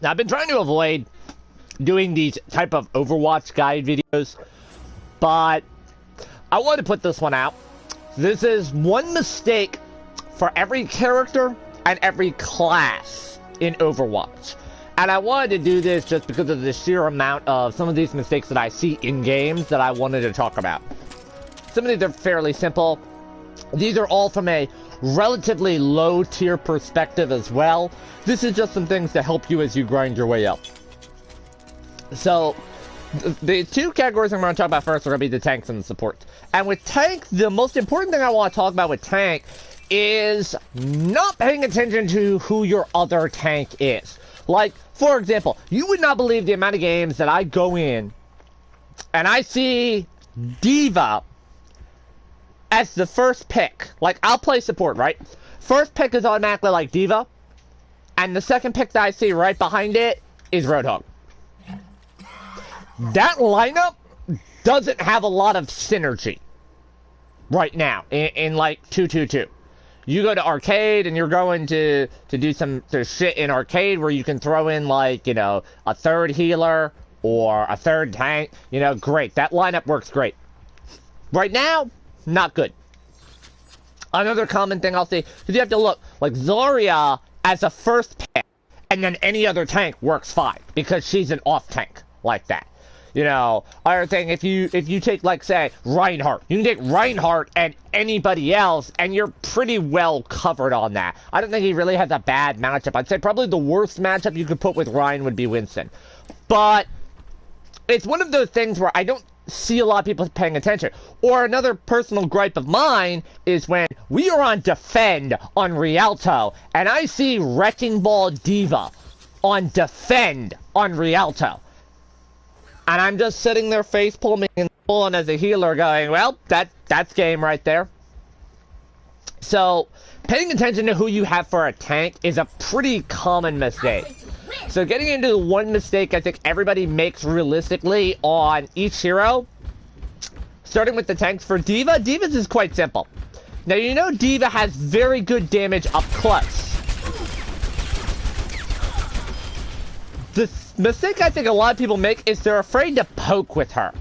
Now, I've been trying to avoid doing these type of Overwatch guide videos, but I want to put this one out. This is one mistake for every character and every class in Overwatch. And I wanted to do this just because of the sheer amount of some of these mistakes that I see in games that I wanted to talk about. Some of these are fairly simple. These are all from a relatively low tier perspective as well. This is just some things to help you as you grind your way up. So, the two categories I'm going to talk about first are going to be the tanks and the supports. And with tank, the most important thing I want to talk about with tank is not paying attention to who your other tank is. Like, for example, you would not believe the amount of games that I go in and I see D.Va as the first pick. Like, I'll play support, right? First pick is automatically like D.Va, and the second pick that I see right behind it is Roadhog. That lineup doesn't have a lot of synergy right now in like 2-2-2. You go to arcade and you're going to do some shit in arcade where you can throw in, like, you know, a third healer or a third tank. You know, great. That lineup works great. Right now, not good. Another common thing I'll say, because you have to look, like Zarya as a first pick, and then any other tank works fine, because she's an off tank like that. You know, other thing, if you take, like, say, Reinhardt, you can take Reinhardt and anybody else, and you're pretty well covered on that. I don't think he really has a bad matchup. I'd say probably the worst matchup you could put with Ryan would be Winston. But it's one of those things where I don't see a lot of people paying attention. Or another personal gripe of mine is when we are on Defend on Rialto, and I see Wrecking Ball D.Va on Defend on Rialto. And I'm just sitting there face palming and pulling as a healer going, well, that's game right there. So, paying attention to who you have for a tank is a pretty common mistake. So getting into the one mistake I think everybody makes realistically on each hero, starting with the tanks for D.Va, D.Va's is quite simple. Now, you know D.Va has very good damage up close. The mistake I think a lot of people make is they're afraid to poke with her.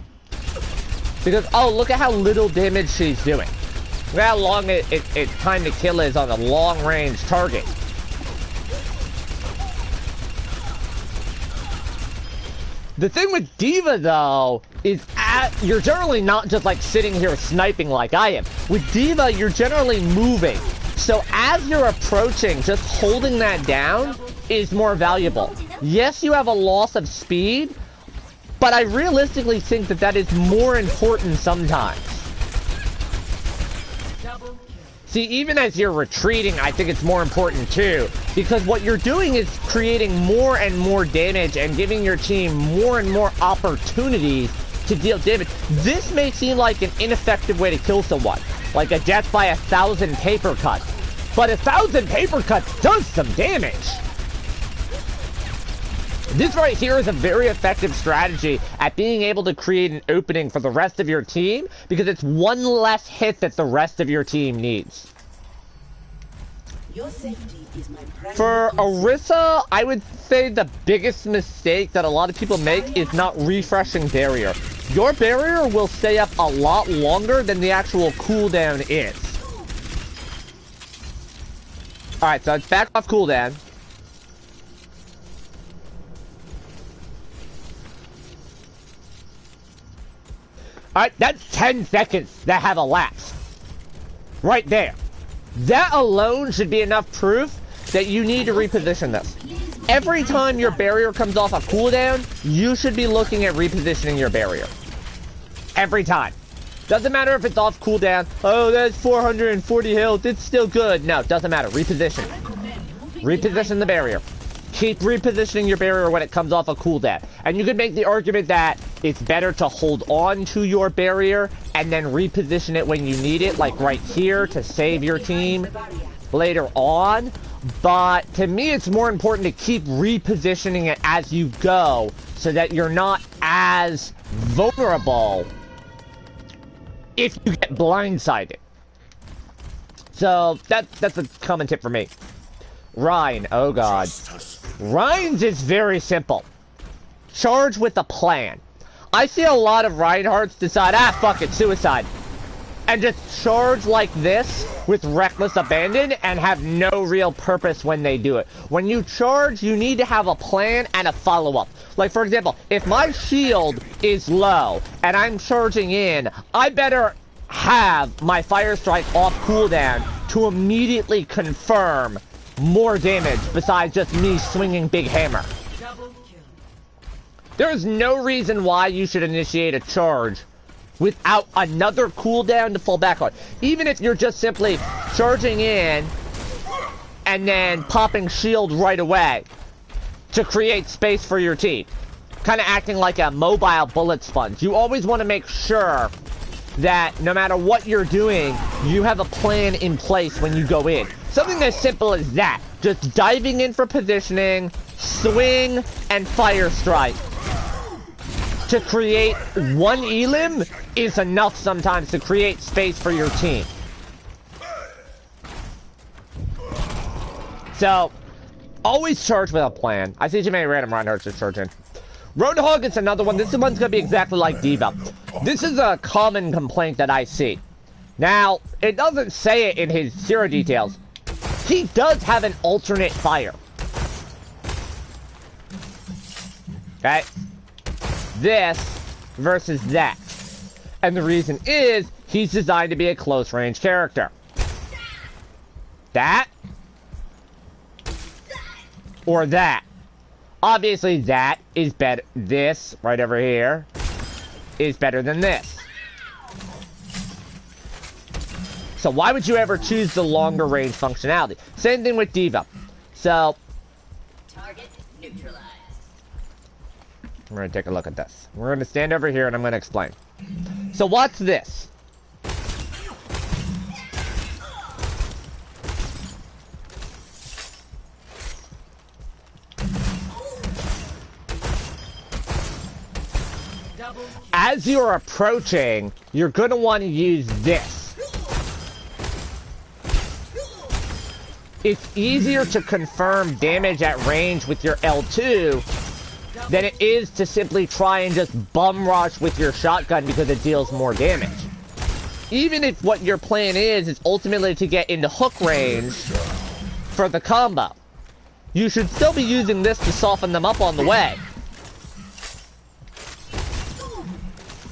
Because, oh, look at how little damage she's doing. Look at how long it's time to kill is on a long-range target. The thing with D.Va, though, is you're generally not just, like, sitting here sniping like I am. With D.Va, you're generally moving. So as you're approaching, just holding that down is more valuable. Yes, you have a loss of speed, but I realistically think that that is more important sometimes. See, even as you're retreating, I think it's more important too, because what you're doing is creating more and more damage and giving your team more and more opportunities to deal damage. This may seem like an ineffective way to kill someone, like a death by 1,000 paper cuts, but 1,000 paper cuts does some damage. This right here is a very effective strategy at being able to create an opening for the rest of your team, because it's one less hit that the rest of your team needs. Your safety is my For Orisa, I would say the biggest mistake that a lot of people make is not refreshing barrier. Your barrier will stay up a lot longer than the actual cooldown is. Alright, so it's back off cooldown. Alright, that's 10 seconds that have elapsed. Right there. That alone should be enough proof that you need to reposition this. Every time your barrier comes off a cooldown, you should be looking at repositioning your barrier. Every time. Doesn't matter if it's off cooldown. Oh, that's 440 health. It's still good. No, doesn't matter. Reposition. Reposition the barrier. Keep repositioning your barrier when it comes off a cooldown. And you could make the argument that it's better to hold on to your barrier and then reposition it when you need it, like right here, to save your team later on. But to me, it's more important to keep repositioning it as you go so that you're not as vulnerable if you get blindsided. So that's a common tip for me. Ryan, oh god. Rein's is very simple. Charge with a plan. I see a lot of Reinhardts decide, fuck it, suicide. And just charge like this with reckless abandon and have no real purpose when they do it. When you charge, you need to have a plan and a follow-up. Like, for example, if my shield is low and I'm charging in, I better have my Fire Strike off cooldown to immediately confirm more damage besides just me swinging big hammer. There is no reason why you should initiate a charge without another cooldown to fall back on. Even if you're just simply charging in and then popping shield right away to create space for your team. Kind of acting like a mobile bullet sponge. You always want to make sure that no matter what you're doing, you have a plan in place when you go in. Something as simple as that. Just diving in for positioning, swing, and Fire Strike. To create one elim is enough sometimes to create space for your team. So, always charge with a plan. I see too many random Reinhardts just charging. Roadhog is another one. This one's going to be exactly like D.Va. This is a common complaint that I see. Now, it doesn't say it in his zero details. He does have an alternate fire. Okay? This versus that. And the reason is, he's designed to be a close range character. That. Or that. Obviously that is better. This, right over here, is better than this. So why would you ever choose the longer range functionality? Same thing with D.Va. So, Target neutralized. we're going to take a look at this. We're going to stand over here and I'm going to explain. So what's this? As you're approaching, you're going to want to use this. It's easier to confirm damage at range with your L2 than it is to simply try and just bum rush with your shotgun because it deals more damage. Even if what your plan is ultimately to get into hook range for the combo, you should still be using this to soften them up on the way.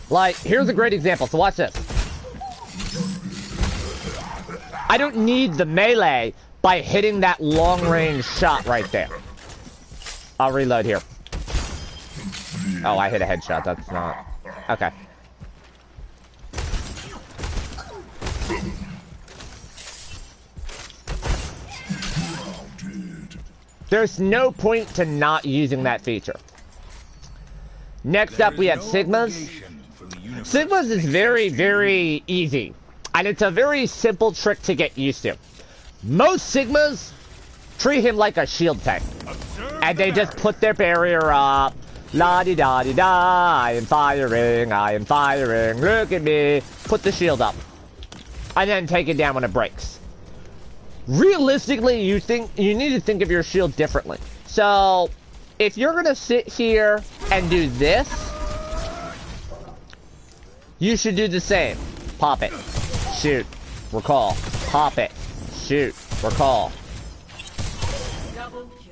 Like, here's a great example, so watch this. I don't need the melee by hitting that long-range shot right there. I'll reload here. Oh, I hit a headshot, that's not... Okay. There's no point to not using that feature. Next up, we have Sigmas. Sigmas is very, very easy. And it's a very simple trick to get used to. Most Sigmas treat him like a shield tank. And they just put their barrier up. La-di-da-di-da, I am firing, look at me. Put the shield up. And then take it down when it breaks. Realistically, you need to think of your shield differently. So, if you're gonna sit here and do this, you should do the same. Pop it. Shoot. Recall. Pop it. Shoot. Recall. Double kill.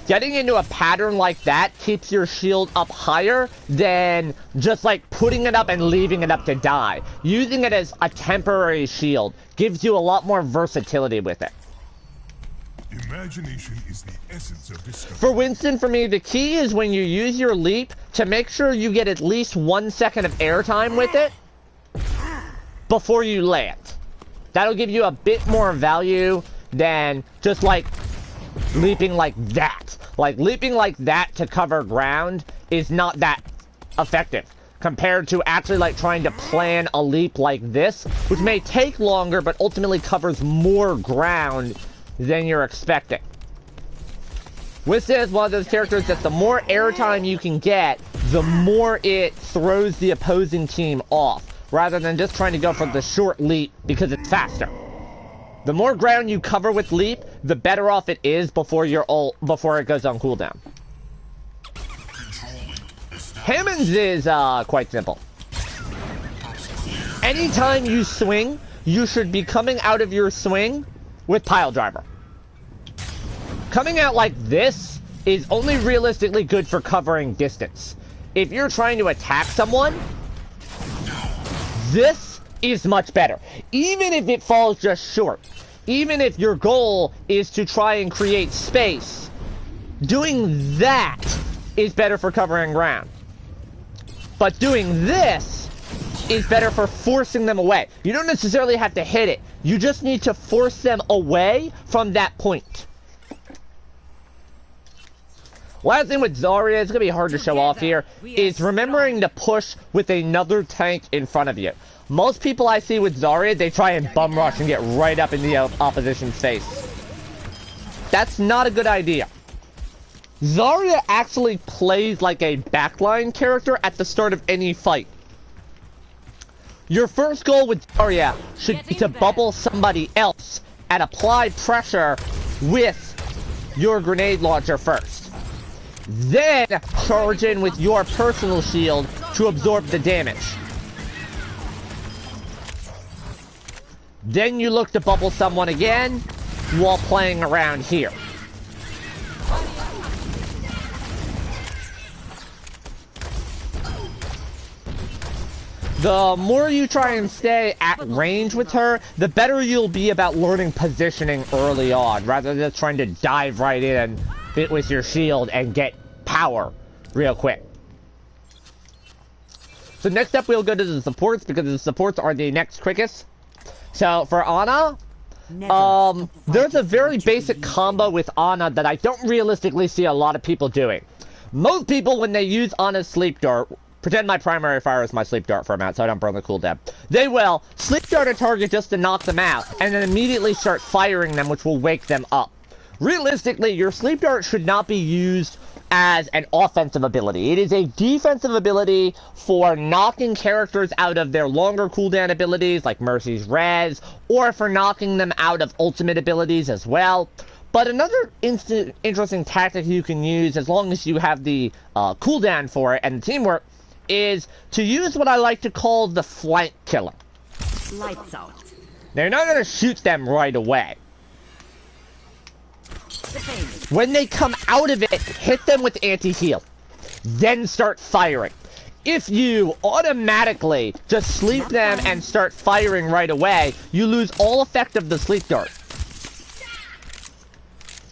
Getting into a pattern like that keeps your shield up higher than just like putting it up and leaving it up to die. Using it as a temporary shield gives you a lot more versatility with it. Imagination is the essence of discovery. For Winston, for me, the key is when you use your leap to make sure you get at least 1 second of airtime with it before you land. That'll give you a bit more value than just like leaping like that. Like leaping like that to cover ground is not that effective compared to actually like trying to plan a leap like this, which may take longer but ultimately covers more ground than you're expecting. Winston is one of those characters that the more airtime you can get the more it throws the opposing team off, rather than just trying to go for the short leap because it's faster. The more ground you cover with leap, the better off it is before before it goes on cooldown. Hammond's is quite simple. Anytime you swing, you should be coming out of your swing with pile driver. Coming out like this is only realistically good for covering distance. If you're trying to attack someone, this is much better. Even if it falls just short, even if your goal is to try and create space, doing that is better for covering ground. But doing this is better for forcing them away. You don't necessarily have to hit it. You just need to force them away from that point. Last thing with Zarya, it's going to be hard to show off here, is remembering to push with another tank in front of you. Most people I see with Zarya, they try and bum rush and get right up in the opposition's face. That's not a good idea. Zarya actually plays like a backline character at the start of any fight. Your first goal with Zarya should be to bubble somebody else and apply pressure with your grenade launcher first. Then charge in with your personal shield to absorb the damage. Then you look to bubble someone again while playing around here. The more you try and stay at range with her, the better you'll be about learning positioning early on, rather than trying to dive right in and fit with your shield and get power real quick. So next up we'll go to the supports, because the supports are the next quickest. So for Ana, there's a very basic combo with Ana that I don't realistically see a lot of people doing. Most people, when they use Ana's sleep dart, pretend my primary fire is my sleep dart for a minute so I don't burn the cooldown. They will sleep dart a target just to knock them out, and then immediately start firing them, which will wake them up. Realistically, your sleep dart should not be used as an offensive ability. It is a defensive ability for knocking characters out of their longer cooldown abilities, like Mercy's Res, or for knocking them out of ultimate abilities as well. But another interesting tactic you can use, as long as you have the cooldown for it and the teamwork, is to use what I like to call the flank killer. Lights out. Now, you're not going to shoot them right away. When they come out of it, hit them with anti-heal. Then start firing. If you automatically just sleep them and start firing right away, you lose all effect of the sleep dart.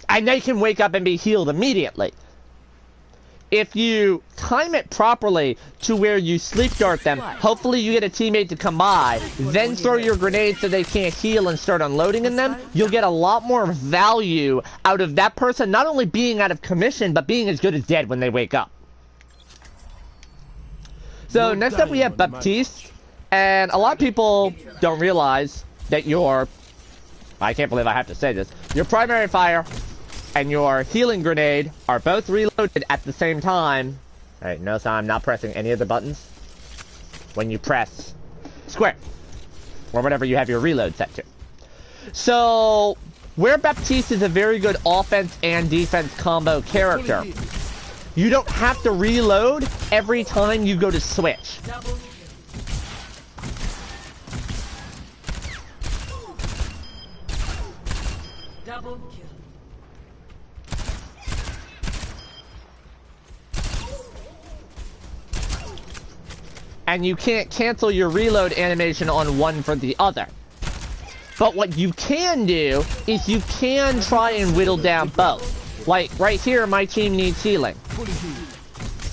And they can wake up and be healed immediately. If you time it properly to where you sleep dart them, hopefully you get a teammate to come by, then throw your grenade so they can't heal and start unloading in them, you'll get a lot more value out of that person not only being out of commission, but being as good as dead when they wake up. So next up we have Baptiste, and a lot of people don't realize that I can't believe I have to say this, your primary fire and your healing grenade are both reloaded at the same time. Alright, notice I'm not pressing any of the buttons. When you press square, or whatever you have your reload set to. So, where Baptiste is a very good offense and defense combo character, you don't have to reload every time you go to switch. Double kill. And you can't cancel your reload animation on one for the other. But what you can do is you can try and whittle down both. Like, right here, my team needs healing.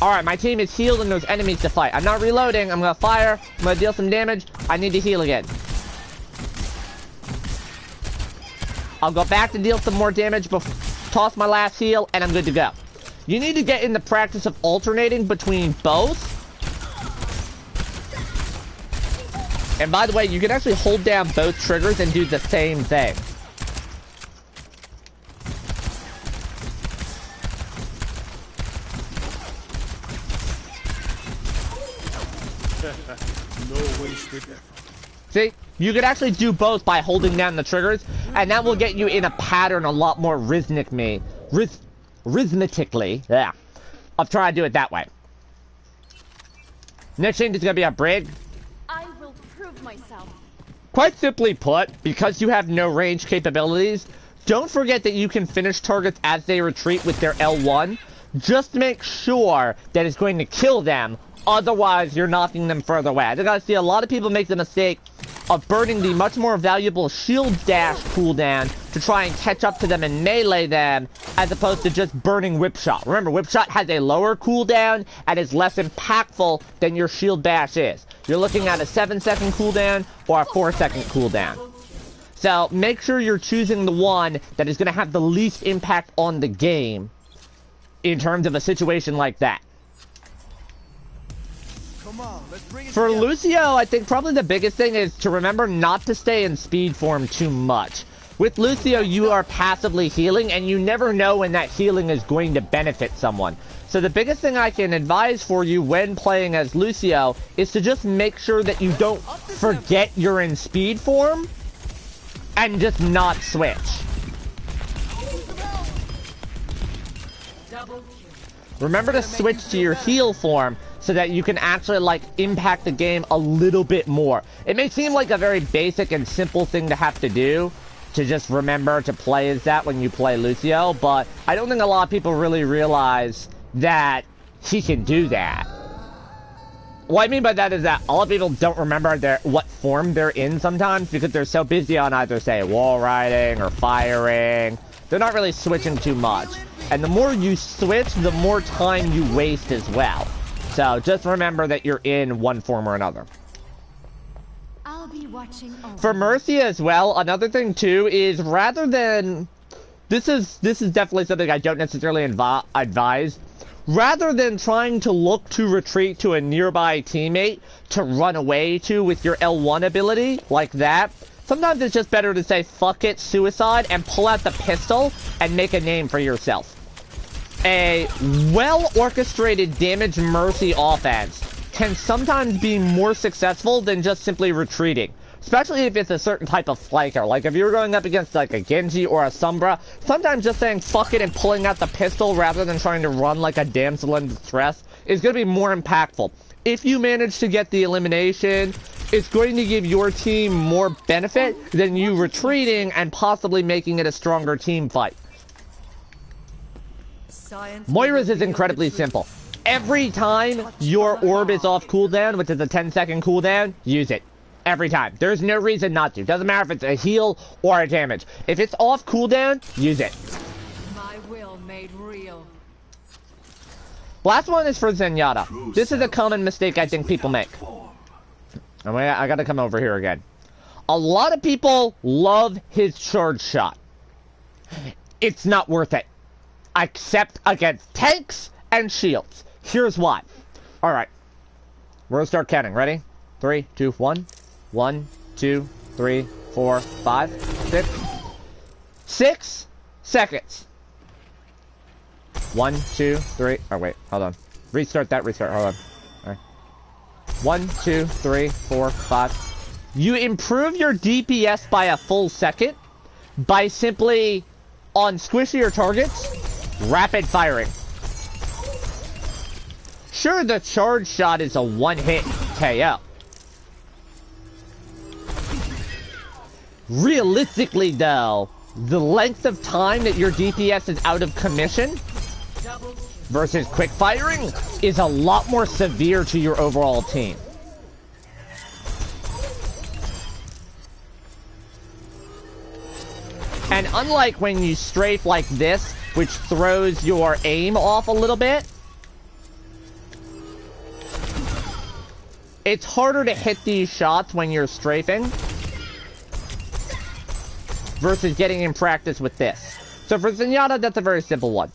Alright, my team is healed and there's enemies to fight. I'm not reloading, I'm gonna fire, I'm gonna deal some damage, I need to heal again. I'll go back to deal some more damage, toss my last heal, and I'm good to go. You need to get in the practice of alternating between both. And by the way, you can actually hold down both triggers and do the same thing. No wasted effort. See? You could actually do both by holding down the triggers, and that will get you in a pattern a lot more rhythmically. Yeah. I'll try to do it that way. Next thing is going to be a brig. I will prove myself. Quite simply put, because you have no range capabilities, don't forget that you can finish targets as they retreat with their L1. Just make sure that it's going to kill them, otherwise you're knocking them further away. I think I see a lot of people make the mistake of burning the much more valuable shield dash cooldown to try and catch up to them and melee them, as opposed to just burning whip shot. Remember, whip shot has a lower cooldown and is less impactful than your shield dash is. You're looking at a 7-second cooldown or a 4-second cooldown. So make sure you're choosing the one that is going to have the least impact on the game in terms of a situation like that. Come on, let's bring it For together. Lucio, I think probably the biggest thing is to remember not to stay in speed form too much. With Lucio, you are passively healing, and you never know when that healing is going to benefit someone. So the biggest thing I can advise for you when playing as Lucio is to just make sure that you don't forget you're in speed form and just not switch. Double kill. Remember to switch to your heal form so that you can actually, like, impact the game a little bit more. It may seem like a very basic and simple thing to have to do, to just remember to play as that when you play Lucio, but I don't think a lot of people really realize that he can do that. What I mean by that is that a lot of people don't remember what form they're in sometimes because they're so busy on either, say, wall riding or firing. They're not really switching too much. And the more you switch, the more time you waste as well. So just remember that you're in one form or another. I'll be watching over. For Mercy as well, another thing too is rather than... This is definitely something I don't necessarily advise. Rather than trying to look to retreat to a nearby teammate to run away to with your L1 ability, like that, sometimes it's just better to say, fuck it, suicide, and pull out the pistol and make a name for yourself. A well-orchestrated damage Mercy offense can sometimes be more successful than just simply retreating. Especially if it's a certain type of flanker. Like if you're going up against like a Genji or a Sombra, sometimes just saying fuck it and pulling out the pistol rather than trying to run like a damsel in distress is going to be more impactful. If you manage to get the elimination, it's going to give your team more benefit than you retreating and possibly making it a stronger team fight. Moira's is incredibly simple. Every time your orb is off cooldown, which is a 10-second cooldown, use it. Every time. There's no reason not to. Doesn't matter if it's a heal or a damage. If it's off cooldown, use it. My will made real. Last one is for Zenyatta. This is a common mistake I think people make. I gotta come over here again. A lot of people love his charge shot. It's not worth it. Except against tanks and shields. Here's why. Alright. We're gonna start counting. Ready? 3, 2, 1. 1, 2, 3, 4, 5, 6. 6 seconds. 1, 2, 3. Oh, wait. Hold on. Restart that. Restart. Hold on. All right. 1, 2, 3, 4, 5. You improve your DPS by a full second by simply, on squishier targets, rapid firing. Sure, the charge shot is a one-hit KO. Realistically, though, the length of time that your DPS is out of commission versus quick firing is a lot more severe to your overall team. And unlike when you strafe like this, which throws your aim off a little bit, it's harder to hit these shots when you're strafing versus getting in practice with this. So for Zenyatta, that's a very simple one.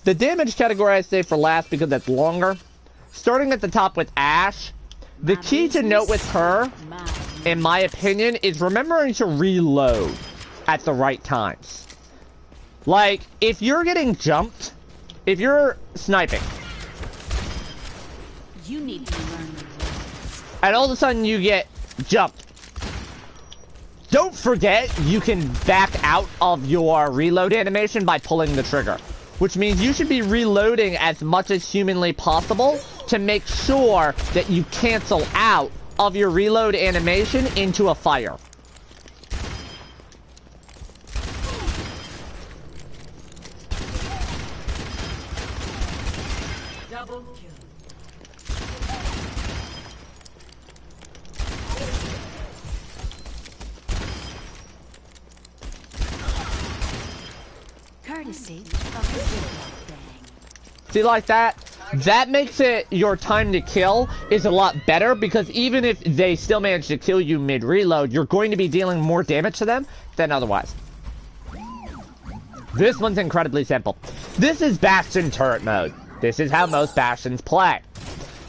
The damage category I say for last because that's longer. Starting at the top with Ashe, the key to note with her, in my opinion, is remembering to reload at the right times. Like, if you're getting jumped, if you're sniping, You need to learn the rules. and all of a sudden you get jumped. Don't forget, you can back out of your reload animation by pulling the trigger, which means you should be reloading as much as humanly possible to make sure that you cancel out of your reload animation into a fire. Double kill. Courtesy of the Big Bang. See, like that? That makes it, your time to kill is a lot better, because even if they still manage to kill you mid-reload, you're going to be dealing more damage to them than otherwise. This one's incredibly simple. This is Bastion turret mode. This is how most Bastions play.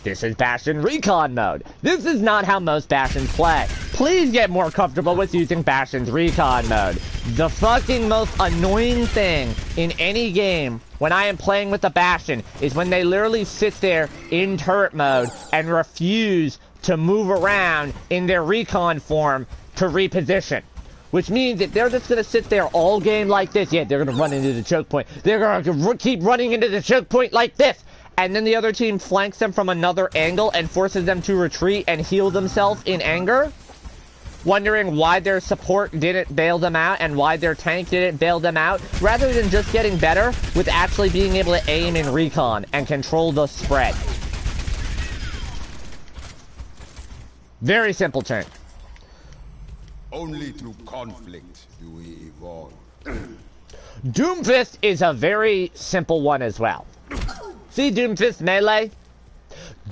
This is Bastion recon mode. This is not how most Bastions play. Please get more comfortable with using Bastion's recon mode. The fucking most annoying thing in any game when I am playing with the Bastion is when they literally sit there in turret mode and refuse to move around in their recon form to reposition. Which means if they're just going to sit there all game like this, yeah, they're going to run into the choke point. They're going to keep running into the choke point like this. And then the other team flanks them from another angle and forces them to retreat and heal themselves in anger. Wondering why their support didn't bail them out and why their tank didn't bail them out. Rather than just getting better with actually being able to aim and recon and control the spread. Very simple change. Only through conflict do we evolve. Doomfist is a very simple one as well. See Doomfist melee?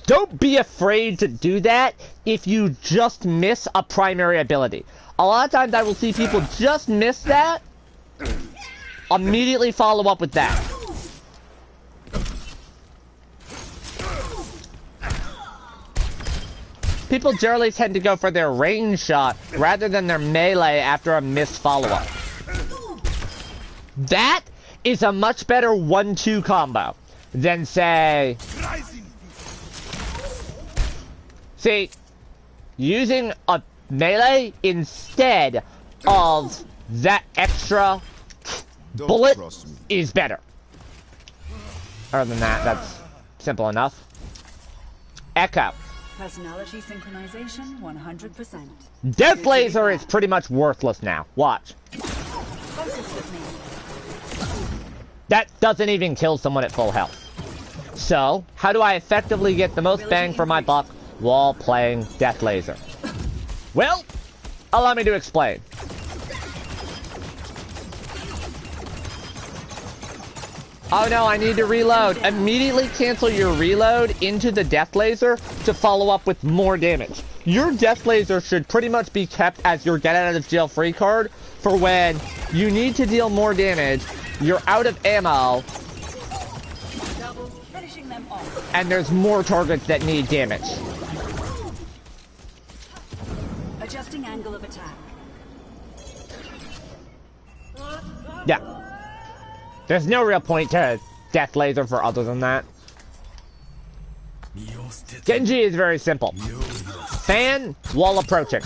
Don't be afraid to do that if you just miss a primary ability. A lot of times I will see people just miss that, immediately follow up with that. People generally tend to go for their range shot rather than their melee after a missed follow-up. That is a much better 1-2 combo than, say... See, using a melee instead of that extra bullet is better. Other than that, that's simple enough. Echo. Personality synchronization 100%. Death Laser is pretty much worthless now. Watch. Focus with me. That doesn't even kill someone at full health. So, how do I effectively get the most bang for my buck while playing Death Laser? Well, allow me to explain. Oh no, I need to reload. Immediately cancel your reload into the Death Laser to follow up with more damage. Your Death Laser should pretty much be kept as your get out of jail free card for when you need to deal more damage, you're out of ammo, and there's more targets that need damage. Adjusting angle of attack. Yeah. There's no real point to Death Laser for other than that. Genji is very simple. Fan while approaching.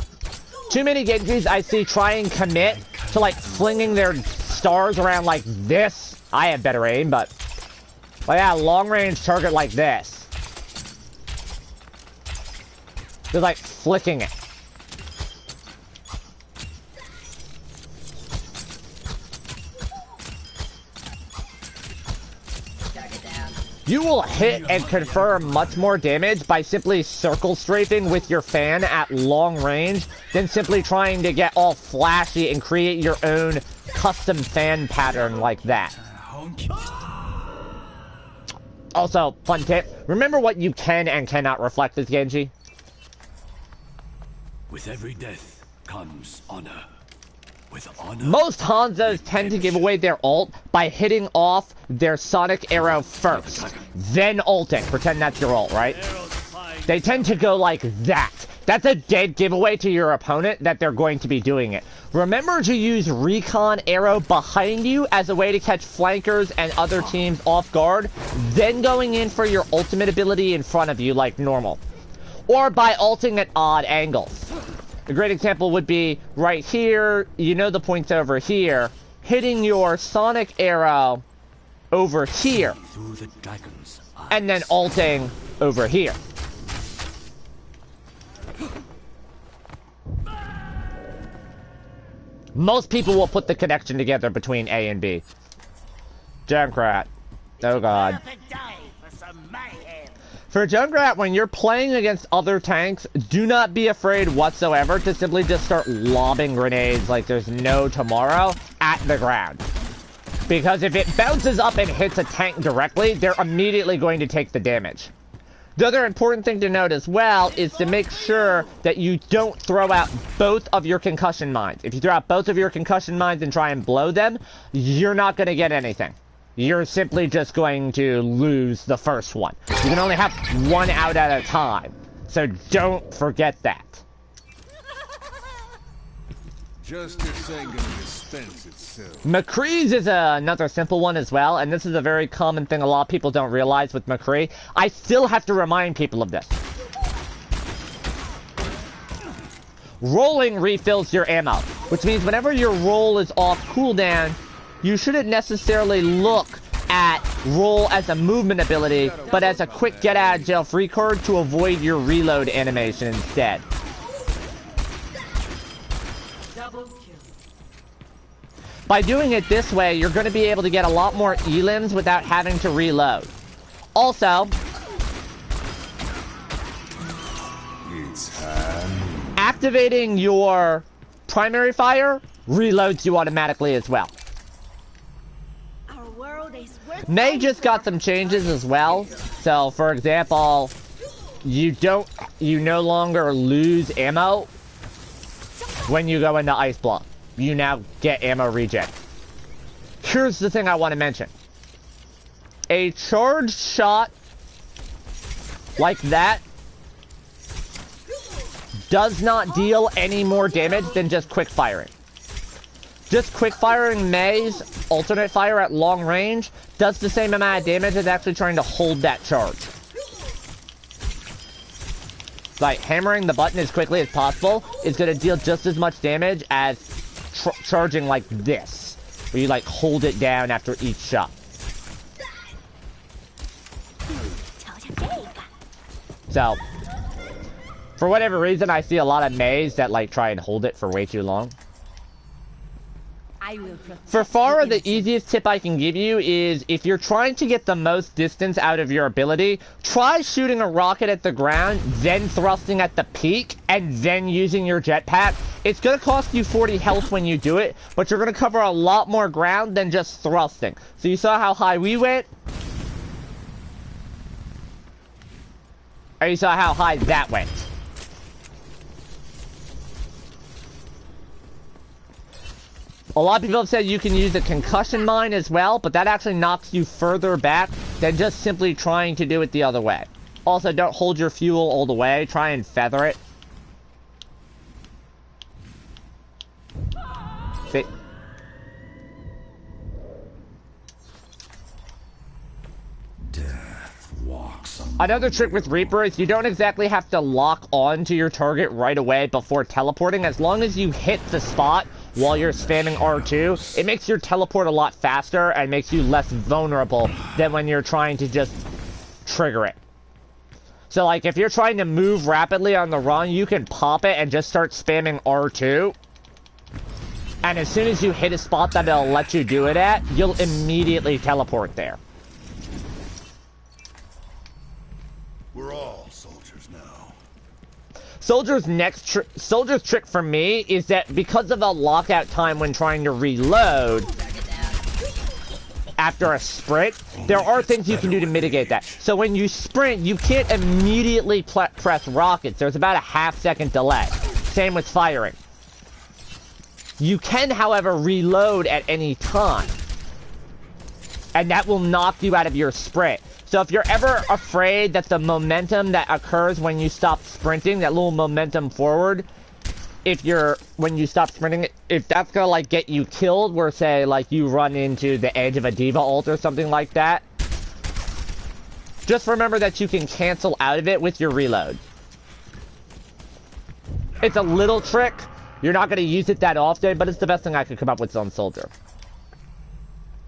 Too many Genjis I see try and commit to like flinging their stars around like this. I have better aim, but yeah, long range target like this. They're like flicking it. You will hit and confer much more damage by simply circle strafing with your fan at long range than simply trying to get all flashy and create your own custom fan pattern like that. Also, fun tip, remember what you can and cannot reflect as Genji? With every death comes honor. With honor. Most Hanzos tend to give away their ult by hitting off their Sonic Arrow first, then ulting. Pretend that's your ult, right? They tend to go like that. That's a dead giveaway to your opponent that they're going to be doing it. Remember to use Recon Arrow behind you as a way to catch flankers and other teams off guard, then going in for your ultimate ability in front of you like normal. or by ulting at odd angles. A great example would be right here, you know the point's over here, hitting your sonic arrow over here, Through the dragon's eyes. and then ulting over here. Most people will put the connection together between A and B. Junkrat. Oh god. For Junkrat, when you're playing against other tanks, do not be afraid whatsoever to simply just start lobbing grenades like there's no tomorrow at the ground. Because if it bounces up and hits a tank directly, they're immediately going to take the damage. The other important thing to note as well is to make sure that you don't throw out both of your concussion mines. If you throw out both of your concussion mines and try and blow them, you're not going to get anything. You're simply just going to lose the first one. You can only have one out at a time, so don't forget that. Justice ain't gonna dispense itself. McCree's is another simple one as well, and this is a very common thing a lot of people don't realize with McCree. I still have to remind people of this. Rolling refills your ammo, which means whenever your roll is off cooldown, you shouldn't necessarily look at roll as a movement ability, but as a quick get out of jail free card to avoid your reload animation instead. Double kill. By doing it this way, you're going to be able to get a lot more elims without having to reload. Also, activating your primary fire reloads you automatically as well. Our world is worth May just got some changes as well. So, for example, you no longer lose ammo when you go into Ice Block. You now get ammo regen. Here's the thing I want to mention. A charged shot like that does not deal any more damage than just quick firing. Just quick firing May's alternate fire at long range does the same amount of damage as actually trying to hold that charge. Like, hammering the button as quickly as possible is going to deal just as much damage as charging like this, where you like hold it down after each shot. So, for whatever reason, I see a lot of Mays that like try and hold it for way too long. I will protect For Pharah, the innocent. easiest tip I can give you is if you're trying to get the most distance out of your ability, try shooting a rocket at the ground, then thrusting at the peak, and then using your jetpack. It's going to cost you 40 health when you do it, but you're going to cover a lot more ground than just thrusting. So you saw how high we went? Or you saw how high that went? A lot of people have said you can use a concussion mine as well, but that actually knocks you further back than just simply trying to do it the other way. Also, don't hold your fuel all the way. Try and feather it. See? Death walks among Another trick with Reaper is you don't exactly have to lock on to your target right away before teleporting. As long as you hit the spot while you're spamming R2, it makes your teleport a lot faster and makes you less vulnerable than when you're trying to just trigger it. So, like, if you're trying to move rapidly on the run, you can pop it and just start spamming R2. And as soon as you hit a spot that it'll let you do it at, you'll immediately teleport there. We're all soldiers now. Soldier's trick for me is that because of a lockout time when trying to reload after a sprint, there are things you can do to mitigate that. So when you sprint, you can't immediately press rockets. There's about a half-second delay. Same with firing. You can, however, reload at any time. And that will knock you out of your sprint. So if you're ever afraid that the momentum that occurs when you stop sprinting, that little momentum forward, when you stop sprinting, if that's gonna like get you killed, where say like you run into the edge of a D.Va ult or something like that, just remember that you can cancel out of it with your reload. It's a little trick. You're not going to use it that often, but it's the best thing I could come up with on Soldier.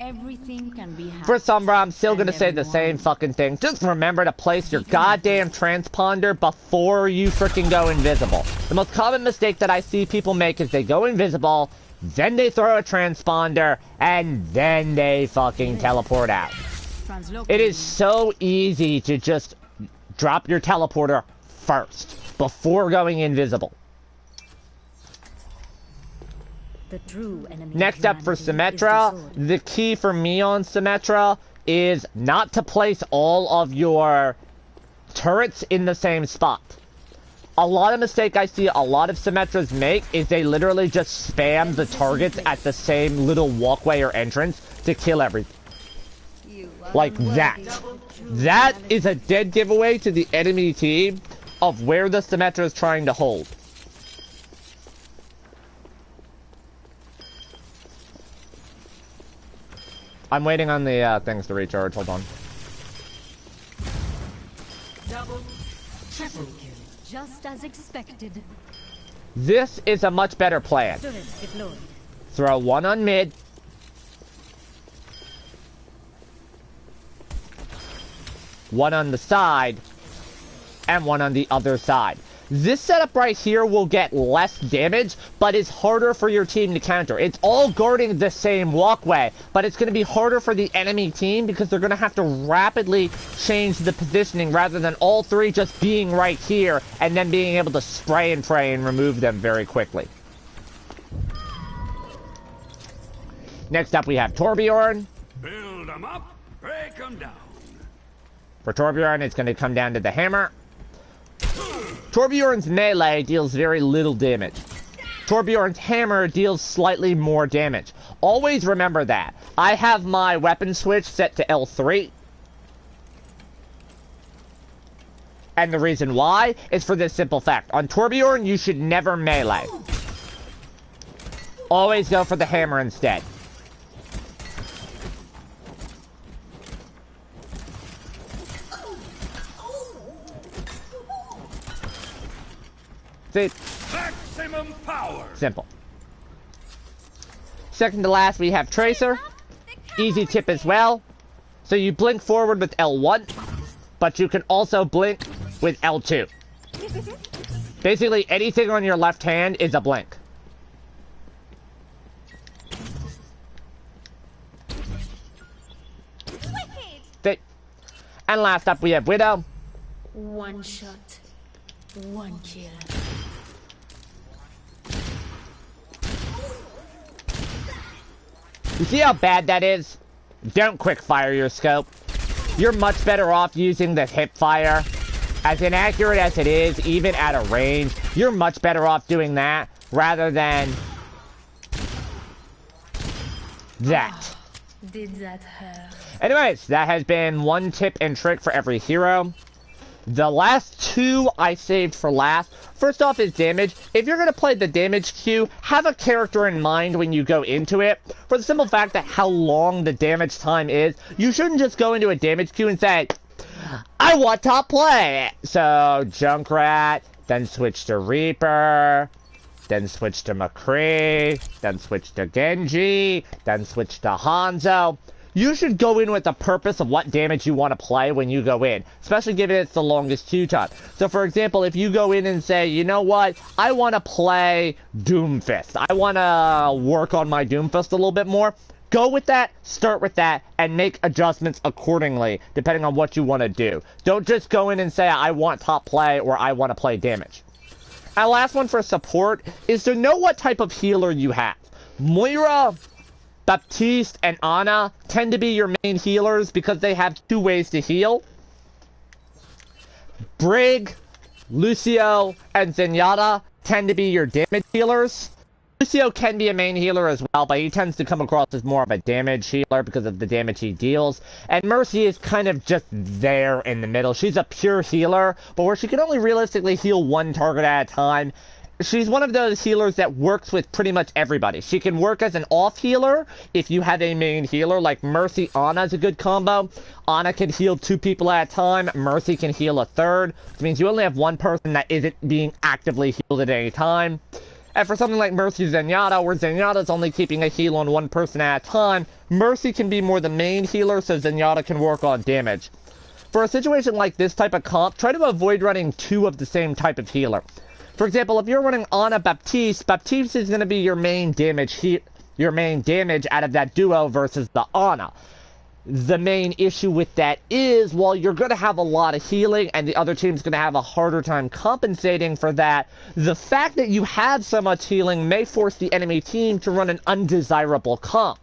Everything can be For Sombra, I'm still and going to say the same everyone. fucking thing. Just remember to place your goddamn transponder before you freaking go invisible. The most common mistake that I see people make is they go invisible, then they throw a transponder, and then they fucking teleport out. It is so easy to just drop your teleporter first, before going invisible. The true enemy Next up for of humanity is Symmetra, disorder. the key for me on Symmetra is not to place all of your turrets in the same spot. A lot of mistake I see a lot of Symmetras make is they literally just spam the targets at the same little walkway or entrance to kill everything. Like that. That is a dead giveaway to the enemy team of where the Symmetra is trying to hold. I'm waiting on the things to recharge. Hold on. Double, triple kill. Just as expected. This is a much better plan. Turret deployed. Throw one on mid. One on the side. And one on the other side. This setup right here will get less damage, but it's harder for your team to counter. It's all guarding the same walkway, but it's going to be harder for the enemy team because they're going to have to rapidly change the positioning rather than all three just being right here and then being able to spray and pray and remove them very quickly. Next up we have Torbjorn. Build them up, break them down. For Torbjorn, it's going to come down to the hammer. Torbjorn's melee deals very little damage. Torbjorn's hammer deals slightly more damage. Always remember that. I have my weapon switch set to L3. And the reason why is for this simple fact. On Torbjorn, you should never melee. Always go for the hammer instead. See? Maximum power. Simple. Second to last, we have Tracer. Easy tip as well. So you blink forward with L1, but you can also blink with L2. Basically, anything on your left hand is a blink. Okay. And last up, we have Widow. One shot. One kill. You see how bad that is? Don't quick fire your scope. You're much better off using the hip fire. As inaccurate as it is, even at a range, you're much better off doing that rather than that. Did that hurt? Anyways, that has been one tip and trick for every hero. The last two I saved for last. First off is damage. If you're going to play the damage queue, have a character in mind when you go into it. For the simple fact that how long the damage time is, you shouldn't just go into a damage queue and say, I want top play. So, Junkrat, then switch to Reaper, then switch to McCree, then switch to Genji, then switch to Hanzo. You should go in with the purpose of what damage you want to play when you go in, especially given it's the longest queue time. So, for example, if you go in and say, you know what, I want to play Doomfist. I want to work on my Doomfist a little bit more. Go with that, start with that, and make adjustments accordingly, depending on what you want to do. Don't just go in and say, I want top play or I want to play damage. And last one for support is to know what type of healer you have. Moira, Baptiste, and Ana tend to be your main healers because they have two ways to heal. Brig, Lucio, and Zenyatta tend to be your damage healers. Lucio can be a main healer as well, but he tends to come across as more of a damage healer because of the damage he deals. And Mercy is kind of just there in the middle. She's a pure healer, but where she can only realistically heal one target at a time, she's one of those healers that works with pretty much everybody. She can work as an off healer if you have a main healer, like Mercy Ana is a good combo. Ana can heal 2 people at a time, Mercy can heal a third, which means you only have one person that isn't being actively healed at any time. And for something like Mercy Zenyatta, where Zenyatta's only keeping a heal on one person at a time, Mercy can be more the main healer, so Zenyatta can work on damage. For a situation like this type of comp, try to avoid running 2 of the same type of healer. For example, if you're running Ana Baptiste, Baptiste is going to be your main damage out of that duo versus the Ana. The main issue with that is, while you're going to have a lot of healing and the other team's going to have a harder time compensating for that, the fact that you have so much healing may force the enemy team to run an undesirable comp.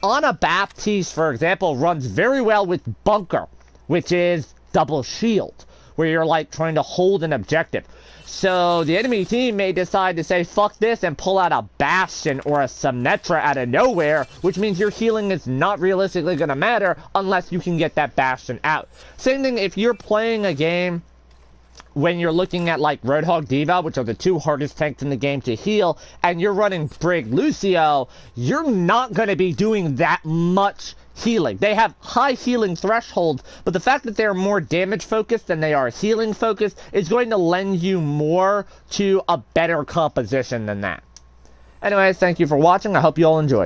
Ana Baptiste, for example, runs very well with Bunker, which is double shield, where you're like trying to hold an objective. So the enemy team may decide to say fuck this and pull out a Bastion or a Symmetra out of nowhere, which means your healing is not realistically going to matter unless you can get that Bastion out. Same thing if you're playing a game when you're looking at like Roadhog D.Va, which are the 2 hardest tanks in the game to heal, and you're running Brig Lucio, you're not going to be doing that much healing. They have high healing thresholds, but the fact that they're more damage focused than they are healing focused is going to lend you more to a better composition than that. Anyways, thank you for watching. I hope you all enjoyed.